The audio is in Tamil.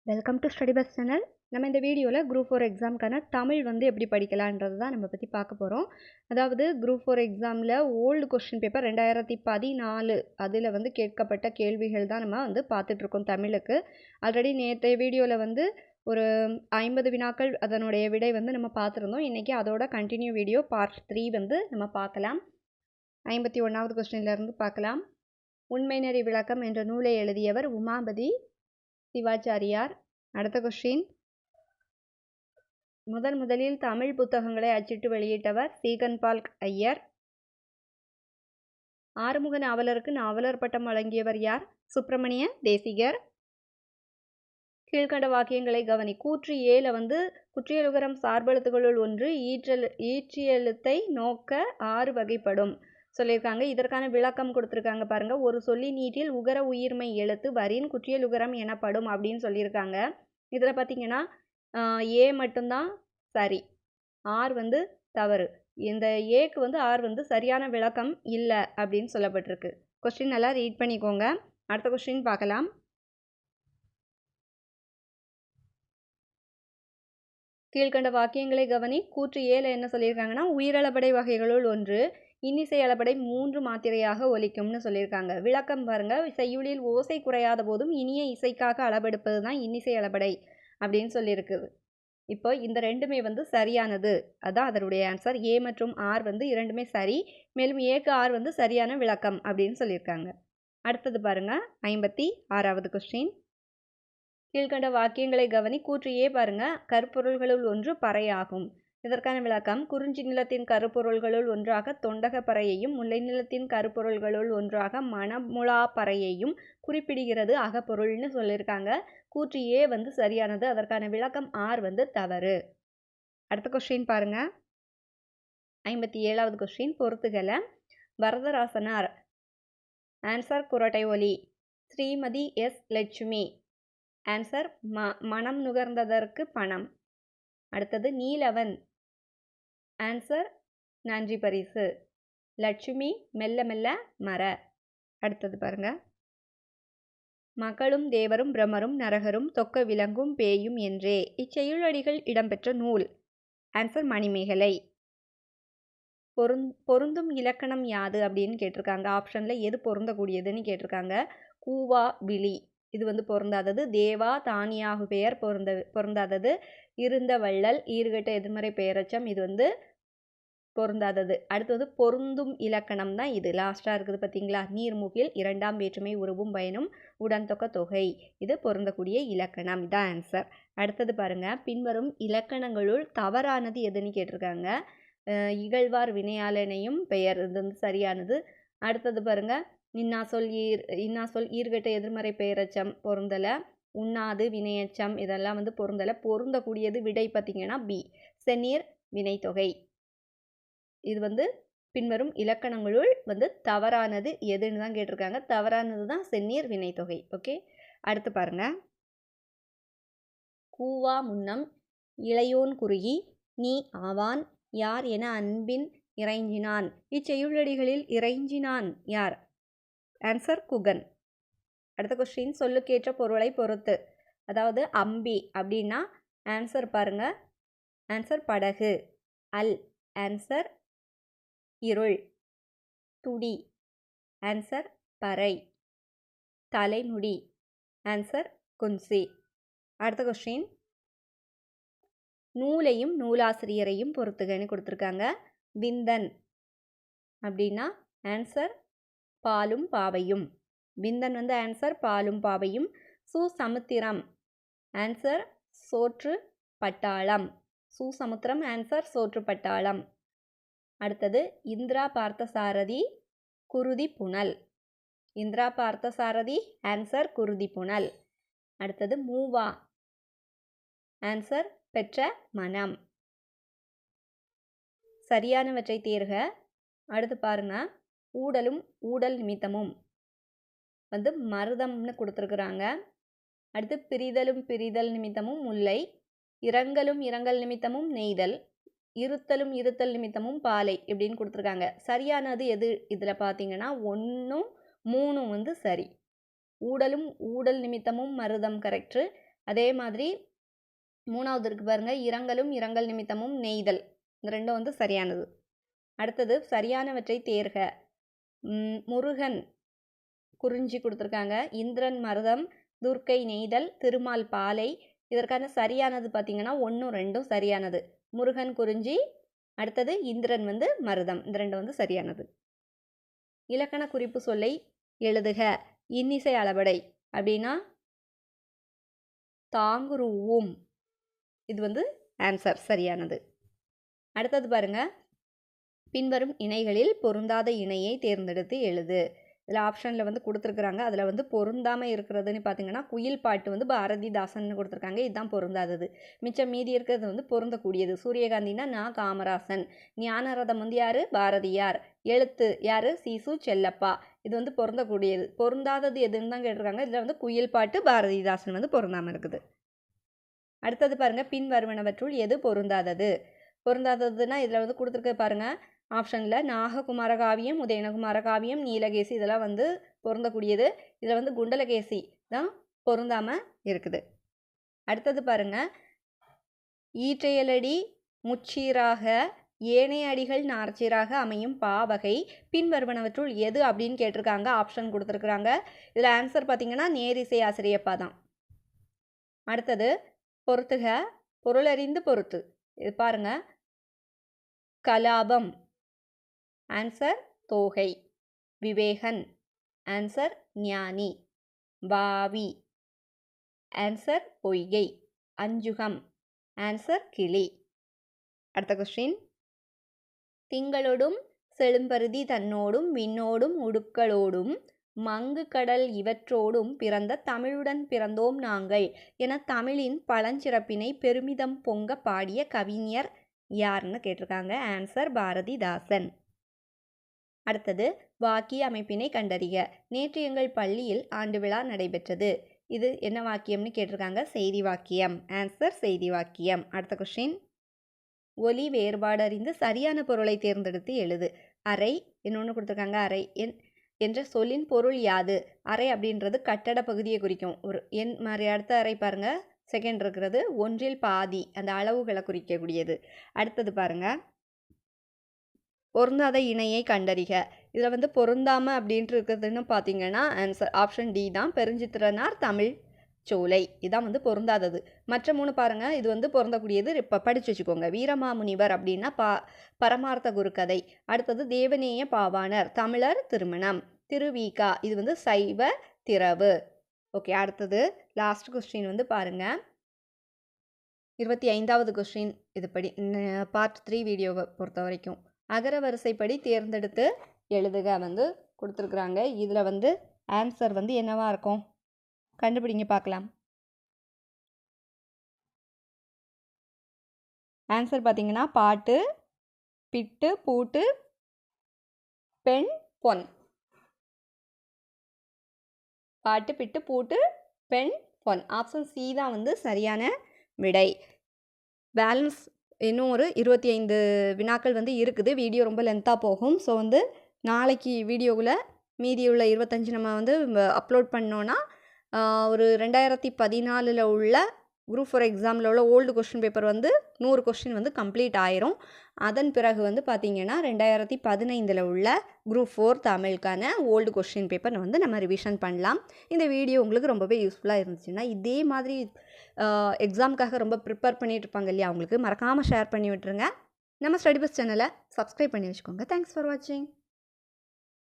Welcome to study bus channel. நம்ம இந்த வீடியோவில் குரூப் 4 எக்ஸாமுக்கான தமிழ் எப்படி படிக்கலான்றது தான் நம்ம பற்றி பார்க்க போகிறோம். அதாவது குரூப் 4 எக்ஸாமில் ஓல்டு கொஸ்டின் பேப்பர் 2014 அதில் கேட்கப்பட்ட கேள்விகள் தான் நம்ம பார்த்துட்ருக்கோம் தமிழுக்கு. ஆல்ரெடி நேற்றைய வீடியோவில் ஒரு 50 வினாக்கள் அதனுடைய விடை நம்ம பார்த்துருந்தோம். இன்றைக்கி அதோட கண்டினியூ வீடியோ பார்ட் 3 நம்ம பார்க்கலாம். 51வது கொஸ்டின்லேருந்து பார்க்கலாம். உண்மைநெறி விளக்கம் என்ற நூலை எழுதியவர் உமாபதி சிவாச்சாரியார். அடுத்த கொஸ்டின், முதலில் தமிழ் புத்தகங்களை அச்சிட்டு வெளியிட்டவர் சீகன்பால் ஐயர். ஆறுமுக நாவலருக்கு நாவலர் பட்டம் வழங்கியவர் யார்? சுப்பிரமணிய தேசிகர். கீழ்கண்ட வாக்கியங்களை கவனி. கூற்று ஏல குற்றியலுகரம் சார்பெழுத்துகளுள் ஒன்று ஈற்றியெழுத்தை நோக்க 6 வகைப்படும் சொல்லியிருக்காங்க. இதற்கான விளக்கம் கொடுத்துருக்காங்க பாருங்க. ஒரு சொல்லி நீட்டில் உகர உயிர்மை எழுத்து வரின் குற்றியலுகரம் எனப்படும் அப்படின்னு சொல்லியிருக்காங்க. இதில் பார்த்தீங்கன்னா ஏ மட்டும்தான் சரி, ஆர் தவறு. இந்த ஏக்கு ஆர் சரியான விளக்கம் இல்லை அப்படின்னு சொல்லப்பட்டிருக்கு. கொஸ்டின் நல்லா ரீட் பண்ணிக்கோங்க. அடுத்த கொஸ்டின் பார்க்கலாம். கீழ்கண்ட வாக்கியங்களை கவனி. கூற்று ஏல என்ன சொல்லியிருக்காங்கன்னா, உயிரளபடை வகைகளுள் ஒன்று இன்னிசை அளபடை 3 மாத்திரையாக ஒலிக்கும்னு சொல்லியிருக்காங்க. விளக்கம் பாருங்க. செய்யுளில் ஓசை குறையாத போதும் இனிய இசைக்காக அளபெடுப்பது தான் இன்னிசை அளபடை அப்படின்னு சொல்லியிருக்குது. இப்போ இந்த ரெண்டுமே சரியானது. அதான் அதனுடைய ஆன்சர். ஏ மற்றும் ஆர் இரண்டுமே சரி. மேலும் ஏக்கு ஆர் சரியான விளக்கம் அப்படின்னு சொல்லியிருக்காங்க. அடுத்தது பாருங்க, 56வது கொஸ்டின். கீழ்கண்ட வாக்கியங்களை கவனி. கூற்று ஏ பாருங்க. கருப்பொருள்களுள் ஒன்று பறையாகும். இதற்கான விளக்கம், குறிஞ்சி நிலத்தின் கருப்பொருள்களுள் ஒன்றாக தொண்டக பறையையும் முல்லை நிலத்தின் கருப்பொருள்களுள் ஒன்றாக மணமுலா பறையையும் குறிப்பிடுகிறது அகப்பொருள்னு சொல்லியிருக்காங்க. கூற்று ஏ சரியானது. அதற்கான விளக்கம் ஆர் தவறு. அடுத்த கொஸ்டின் பாருங்க, 57வது கொஸ்டின். பொறுத்துகளை. வரதராசனார். ஆன்சர் குரட்டை ஒலி. ஸ்ரீமதி எஸ் லட்சுமி. ஆன்சர் மனம் நுகர்ந்ததற்கு பணம். அடுத்தது நீலவன். ஆன்சர் நன்றி பரிசு. லட்சுமி மெல்ல மெல்ல மர. அடுத்தது பாருங்க. மகளும் தேவரும் பிரமரும் நரகரும் தொக்க விலங்கும் பேயும் என்றே இச்செயுளடிகள் இடம்பெற்ற நூல். ஆன்சர் மணிமேகலை. பொருந்தும் இலக்கணம் யாது அப்படின்னு கேட்டிருக்காங்க. ஆப்ஷனில் எது பொருந்தக்கூடியதுன்னு கேட்டிருக்காங்க. கூவா விழி இது பொருந்தாதது. தேவா தானியாகு பெயர் பொருந்தாதது. இருந்த வள்ளல் ஈறுகட்ட எதிர்மறை பெயரச்சம் இது பொருந்தாதது. அடுத்தது பொருந்தும் இலக்கணம் தான் இது லாஸ்ட்டாக இருக்குது பார்த்தீங்களா. நீர்முகில் இரண்டாம் வேற்றுமை உருவும் பயனும் உடன்தொக்க தொகை இது பொருந்தக்கூடிய இலக்கணம். இதான் ஆன்சர். அடுத்தது பாருங்க. பின்வரும் இலக்கணங்களுள் தவறானது எதுன்னு கேட்டிருக்காங்க. இகழ்வார் வினையாளனையும் பெயர் இது சரியானது. அடுத்தது பாருங்க. இன்னா சொல் ஈர்கட்ட எதிர்மறை பெயரச்சம் பொருந்தலை. உண்ணாது வினையச்சம் இதெல்லாம் பொருந்தலை. பொருந்தக்கூடியது விடை பார்த்தீங்கன்னா பி, செந்நீர் வினைத்தொகை. இது பின்வரும் இலக்கணங்களுள் தவறானது எதுன்னு தான் கேட்டிருக்காங்க. தவறானது தான் செந்நீர் வினைத்தொகை. ஓகே, அடுத்து பாருங்க. கூவா முன்னம் இளையோன் குறுகி நீ ஆவான் யார் என அன்பின் இறைஞ்சினான். இச்செயுளடிகளில் இறைஞ்சினான் யார்? ஆன்சர் குகன். அடுத்த கொஸ்டின். சொல்லுக்கேற்ற பொருளை பொறுத்து. அதாவது அம்பி அப்படின்னா ஆன்சர் பாருங்க. ஆன்சர் படகு. அல் ஆன்சர் இருள். துடி ஆன்சர் பறை. தலைமுடி ஆன்சர் குன்சி. அடுத்த கொஸ்டின். நூலையும் நூலாசிரியரையும் பொறுத்துகன்னு கொடுத்துருக்காங்க. விந்தன் அப்படின்னா ஆன்சர் பாலும் பாவையும். விந்தன் ஆன்சர் பாலும் பாவையும். சுசமுத்திரம் ஆன்சர் சோற்று பட்டாளம். சுசமுத்திரம் ஆன்சர் சோற்று பட்டாளம். அடுத்தது இந்திரா பார்த்தசாரதி குருதி புனல். இந்திரா பார்த்தசாரதி ஆன்சர் குருதி புனல். அடுத்தது மூவா ஆன்சர் பெற்ற மனம். சரியானவற்றை தேர்க. அடுத்து பாருங்க. ஊடலும் ஊடல் நிமித்தமும் மருதம்னு கொடுத்துருக்குறாங்க. அடுத்து பிரிதலும் பிரிதல் நிமித்தமும் முல்லை. இரங்கலும் இரங்கல் நிமித்தமும் நெய்தல். இருத்தலும் இருத்தல் நிமித்தமும் பாலை இப்படின்னு கொடுத்துருக்காங்க. சரியானது எது இதில் பார்த்தீங்கன்னா 1, 3 சரி. ஊடலும் ஊடல் நிமித்தமும் மருதம் கரெக்டு. அதே மாதிரி 3வது இருக்கு பாருங்க, இரங்கலும் இரங்கல் நிமித்தமும் நெய்தல். இந்த ரெண்டும் வந்து சரியானது. அடுத்தது சரியானவற்றை தேர்க. முருகன் குறிஞ்சி கொடுத்துருக்காங்க, இந்திரன் மருதம், துர்க்கை நெய்தல், திருமால் பாலை. இதற்கான சரியானது பார்த்தீங்கன்னா 1, 2 சரியானது. முருகன் குறிஞ்சி, அடுத்தது இந்திரன் வந்து மருதம். இந்த ரெண்டு வந்து சரியானது. இலக்கண குறிப்பு சொல்லை எழுதுக. இன்னிசை அளபடை அப்படின்னா தாங்குருவும். இது வந்து ஆன்சர் சரியானது. அடுத்தது பாருங்க, பின்வரும் இணைகளில் பொருந்தாத இணையை தேர்ந்தெடுத்து எழுது. இதில் ஆப்ஷனில் வந்து கொடுத்துருக்குறாங்க. அதில் வந்து பொருந்தாமல் இருக்கிறதுன்னு பார்த்தீங்கன்னா குயில் பாட்டு வந்து பாரதிதாசன் கொடுத்துருக்காங்க, இதுதான் பொருந்தாதது. மிச்சம் மீதி இருக்கிறது வந்து பொருந்தக்கூடியது. சூரியகாந்தினா நான் காமராசன். ஞானரதம் வந்து யார்? பாரதியார். எழுத்து யார்? சீசு செல்லப்பா. இது வந்து பொருந்தக்கூடியது. பொருந்தாதது எதுன்னு தான் கேட்டிருக்காங்க. இதில் வந்து குயில் பாட்டு பாரதிதாசன் வந்து பொருந்தாமல் இருக்குது. அடுத்தது பாருங்கள், பின் வருவனவற்றுள் எது பொருந்தாதது? பொருந்தாததுன்னா இதில் வந்து கொடுத்துருக்க பாருங்கள் ஆப்ஷனில் நாககுமார காவியம், உதயனகுமார காவியம், நீலகேசி இதெல்லாம் வந்து பொருந்தக்கூடியது. இதில் வந்து குண்டலகேசி தான் பொருந்தாமல் இருக்குது. அடுத்தது பாருங்கள், ஈற்றையலடி முச்சீராக ஏனைய அடிகள் நார்ச்சீராக அமையும் பாவகை பின்வருவனவற்றுள் எது அப்படின்னு கேட்டிருக்காங்க. ஆப்ஷன் கொடுத்துருக்குறாங்க. இதில் ஆன்சர் பார்த்தீங்கன்னா நேரிசை ஆசிரியப்பா தான். அடுத்தது பொறுத்துக, பொருளறிந்து பொறுத்து. இது பாருங்க, கலாபம் ஆன்சர் தோகை, விவேகன் ஆன்சர் ஞானி, பாவி ஆன்சர் பொய்கை, அஞ்சுகம் ஆன்சர் கிளி. அடுத்த கொஸ்டின், திங்களோடும் செழும்பருதி தன்னோடும் விண்ணோடும் உடுக்களோடும் மங்கு கடல் இவற்றோடும் பிறந்த தமிழுடன் பிறந்தோம் நாங்கள் என தமிழின் பழஞ்சிறப்பினை பெருமிதம் பொங்க பாடிய கவிஞர் யாருன்னு கேட்டிருக்காங்க. ஆன்சர் பாரதிதாசன். அடுத்தது வாக்கிய அமைப்பினை கண்டறிக. நேற்று எங்கள் பள்ளியில் ஆண்டு விழா நடைபெற்றது. இது என்ன வாக்கியம்னு கேட்டிருக்காங்க. செய்தி வாக்கியம். ஆன்சர் செய்தி வாக்கியம். அடுத்த கொஸ்டின், ஒலி வேறுபாடு அறிந்து சரியான பொருளை தேர்ந்தெடுத்து எழுது. அறை இன்னொன்று கொடுத்துருக்காங்க. அறை என்ற சொல்லின் பொருள் யாது? அறை அப்படின்றது கட்டட பகுதியை குறிக்கும். ஒரு எண் மாதிரி. அடுத்த அறை பாருங்கள், செகண்ட் இருக்கிறது 1/4 பாதி, அந்த அளவுகளை குறிக்கக்கூடியது. அடுத்தது பாருங்கள், பொருந்தாத இணையை கண்டறிக. இதில் வந்து பொருந்தாமல் அப்படின்ட்டு இருக்கிறதுன்னு பார்த்தீங்கன்னா ஆன்சர் ஆப்ஷன் டி தான், பெருஞ்சித்திரனார் தமிழ் சோலை. இதான் வந்து பொருந்தாதது. மற்ற 3 பாருங்கள், இது வந்து பொருந்தக்கூடியது. இப்போ படித்து வச்சுக்கோங்க. வீரமாமுனிவர் அப்படின்னா பரமார்த்த குருக்கதை. அடுத்தது தேவநேய பாவாணர் தமிழர் திருமணம். திருவிகா இது வந்து சைவ திரவு. ஓகே, அடுத்தது லாஸ்ட் கொஸ்டின் வந்து பாருங்கள், 25வது கொஸ்டின். இது படி பார்ட் 3 வீடியோவை பொறுத்த வரைக்கும் அகர வரிசைப்படி தேர்ந்தெடுத்து எழுதுக வந்து கொடுத்துருக்குறாங்க. இதில் வந்து ஆன்சர் வந்து என்னவா இருக்கும் கண்டுபிடிங்க பார்க்கலாம். ஆன்சர் பார்த்தீங்கன்னா பாட்டு, பிட்டு, பூட்டு, பெண், பொன். பாட்டு, பிட்டு, பூட்டு, பெண், பொன். ஆப்ஷன் சி தான் வந்து சரியான விடை. பேலன்ஸ் இன்னும் ஒரு 25 வினாக்கள் வந்து இருக்குது. வீடியோ ரொம்ப லென்த்தாக போகும். ஸோ வந்து நாளைக்கு வீடியோவில் மீதியுள்ள 25 நம்ம வந்து அப்லோட் பண்ணோன்னா ஒரு 2014 உள்ள குரூப் 4 எக்ஸாமில் உள்ள ஓல்டு கொஸ்டின் பேப்பர் வந்து 100 கொஸ்டின் வந்து கம்ப்ளீட் ஆயிரும். அதன் பிறகு வந்து பார்த்திங்கன்னா 2015 உள்ள குரூப் 4 தமிழுக்கான ஓல்டு கொஸ்டின் பேப்பர் வந்து நம்ம ரிவிஷன் பண்ணலாம். இந்த வீடியோ உங்களுக்கு ரொம்பவே யூஸ்ஃபுல்லாக இருந்துச்சுன்னா இதே மாதிரி எக்ஸாமுக்காக ரொம்ப ப்ரிப்பேர் பண்ணிட்டு இருப்பாங்க இல்லையா, அவங்களுக்கு மறக்காமல் ஷேர் பண்ணி விட்டுருங்க. நம்ம ஸ்டடி பஸ் சேனலை சப்ஸ்கிரைப் பண்ணி வச்சுக்கோங்க. தேங்க்ஸ் ஃபார் வாட்சிங்.